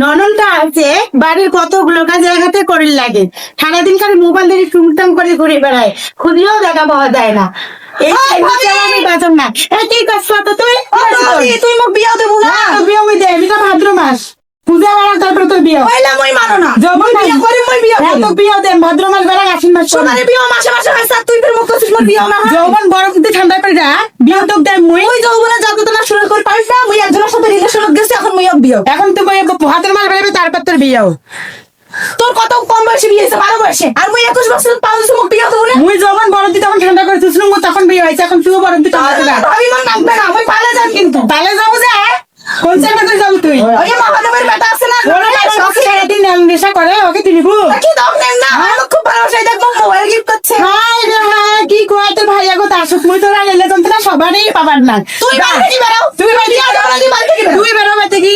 নননটা আছে বাড়ির কতগুলো কাজ এক হাতে করে লাগে, সারাদিন খালি মোবাইল দিয়ে টুমটাম করে ঘুরে বেড়ায়, খুঁজেও দেখা পাওয়া যায় না। এই ওই ভাবি! আমি বাঁচন না। এই কি করছো তো তুই? তুই মোক বিয়া দেবো না? হ্যাঁ, তোর বিয়ে আমি দেয়, এটা ভাদ্র মাস পূজা বেড়া, তারপরে তোর বিয়ে। কইলা মই মানো না। যখন বিয়া করি মই বিয়া হ্যাঁ, করি। তোর বিয়ে দেন ভাদ্র মাস বেড়া, আশ্বিন মাস করে। সোনারে বিয়া মাসে মাসে হয় স্যার, তুই ফের মোক কইছিস মোর বিয়া না হয়। যৌবন বরফ দিয়ে ঠান্ডা করে যা, বিয়ে তো দেয় মুই। ওই যৌবনে যতটা শুরু করে পারিস না, মুই একজনের সাথে রিলেশনত গেছি, এখন মুই বিয়া। এখন তো ভাদ্র মাস বেড়াবে, তারপর তোর বিয়েও। তোর কত কম বয়সে বিয়ে হয়েছে? 12 বয়সে। আর মুই 21 বছর পাঁচ বছর মোক বিয়া দেবো না। মুই যখন বরফ দিয়ে তখন ঠান্ডা করে তুই তখন বিয়ে হয়েছে, এখন তুইও বরফ দিয়ে ঠান্ডা করে যা। ভাবি মন নামবে না, মুই পালা যাম কিন্তু। তাহলে যাবো যে, কোন জায়গাতে যাবো তুই? ওই যে মহাদেবের বেটা আছে না, ওরা ওকে সারাদিন নেশা করে, ওকে তুই নিবু? কি দাম নেন না, আমার খুব ভালোবাসাই, দেখবো মোবাইল গিফট করছে। হাই রে হাই, কি কয় তোর ভাই আগো তার সুখ, মুই তোরা গেলে যন্ত্রণা সবারই পাবার না। তুই বাইরে কি বেরাও? তুই বাইরে কি বেরো? তুই বাইরে কি বেরাও? তুই বেরো বাইরে কি?